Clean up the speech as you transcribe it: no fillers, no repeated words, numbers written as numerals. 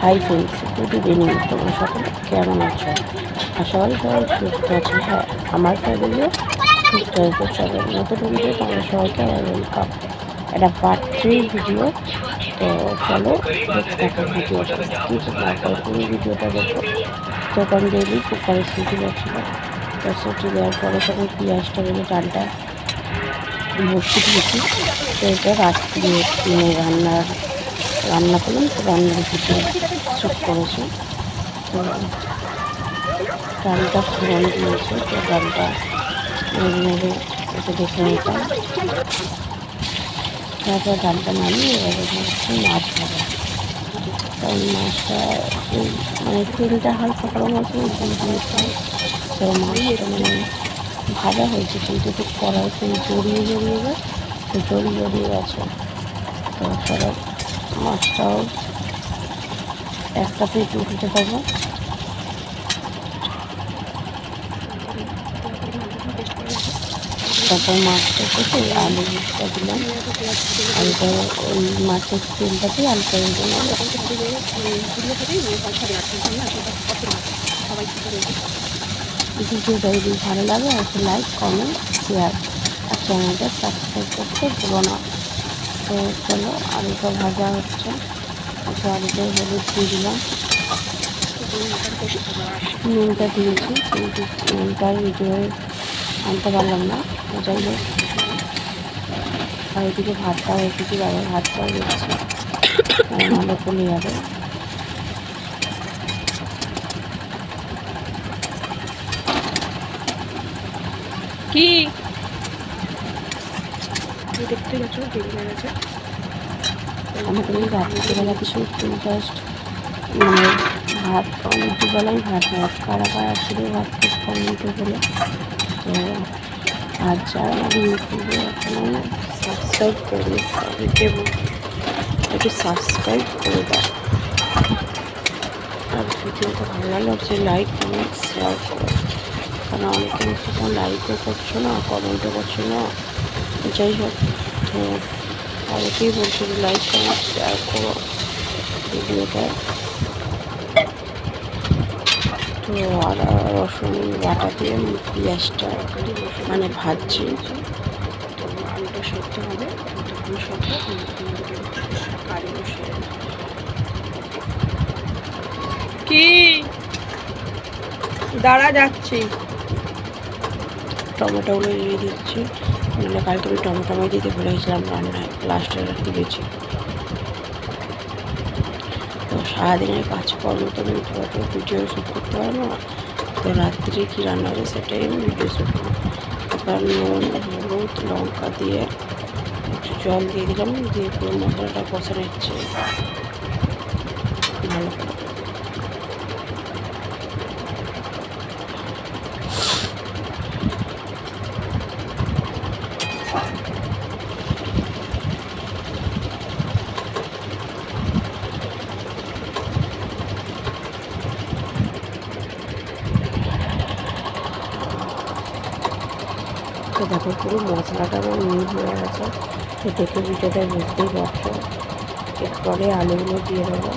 Hi friends, good evening. তোমরা সকলে কেমন আছো? আশা করি সবাই সুস্থ আছে। হ্যাঁ, আমার ফ্যামিলিও সুস্থ আছে। চলো নতুন ভিডিও তোমরা সবাইকে ওয়েলকাম। এটা পার্ট 3 ভিডিও। তো চলো দেখতে থাকো ভিডিওটা, স্কিপ না করে পুরো ভিডিওটা দেখো। তো আমি ডেইলি কুকারে সিটি দিচ্ছিলাম। তো সিটি দেওয়ার পরে তখন পেঁয়াজটা বেলে ডালটা বসিয়ে দিয়েছি। তো এটা রাত্রে রান্না করলাম। তো রান্নার ভিডিও শ্যুট করেছি। তো ডালটা ফোড়ন দিয়েছে। তো ডালটা নেড়ে একটু দেখে নিতাম। তারপর ডালটা নামিয়ে এবারে হচ্ছে মাছ ভাজা। কারণ মাছটা মানে তেলটা হালকা গরম আছে দিয়ে দিয়েছিলাম। তো মাছটা মানে ভাজা হয়েছে কিন্তু একটু কড়াইতে জড়িয়ে যায়। তো জড়িয়ে গেছে। তো চলো মাছটাও একটা প্লেট উঠতে দেবো। তারপর মাছটা থেকে আলুটা দিলাম। আলুটা ওই মাছের তেলটাতে আলুটা দিলাম। ভিডিওটা যদি ভালো লাগে একটা লাইক, কমেন্ট, শেয়ার আর চ্যানেলটা সাবস্ক্রাইব করতে ভুলো না। তো চলো আলুটা ভাজা হচ্ছে। আচ্ছা, আলুটা হলুদ দিয়ে দিলাম, নুনটা দিয়েছি কিন্তু নুনটা ভিডিওয়ে আনতে পারলাম না। যাই হোক, আর ওইদিকে ভাতটাও রেখেছি, বাবার ভাতটাও দিচ্ছি, নাহলে কমে যাবে। কি দেখতে গেছো বেরিয়ে গেছে আমাদের এই রাত্রিবেলা কিছু ইন্টারেস্ট মানে ভাত অনেক দুবেলাই ভাত কারা ছিল ভাত কমিয়ে বলে। তো আর যারা আমাদের ইউটিউবে এখনও সাবস্ক্রাইব করে তাদেরকে একটু সাবস্ক্রাইব করে দাও। আর ভিডিওটা ভালো লাগলে অবশ্যই লাইক, কমেন্ট, শেয়ার করো। কারণ অনেকে কোনো লাইকও করছো না, কমেন্টও করছো না। যাই হোক, তো অনেকেই বলছো লাইক, কমেন্ট, শেয়ার করো ভিডিওটা। তো আদা রসুন বাটা দিয়ে পেঁয়াজটা মানে ভাজছি। তো আলুটা সত্য হবে, তখন সত্য কারি বসে কি দাঁড়া যাচ্ছি। টমেটোগুলো দিয়ে দিচ্ছি, মানে কালকে আমি টমেটো দিতে ভুলেছিলাম রান্নায়, লাস্টে দিয়েছি। তো সারাদিনের কাজকর্ম তো আমি পুরো ভিডিও শ্যুট করতে পারবো না। তো রাত্রে কী রান্না হবে সেটাই আমি ভিডিও শ্যুট করবো। তারপর নুন, হলুদ, লঙ্কা দিয়ে একটু জল দিয়ে দিলাম, দিয়ে পুরো মশলাটা কষে নিচ্ছে ভালো করে। তো দেখো পুরো মশলাটা আমার মিল হয়ে গেছে। তো দেখে ভিডিওটা বুঝতেই পারছো। এরপরে আলুগুলো দিয়ে দেবো।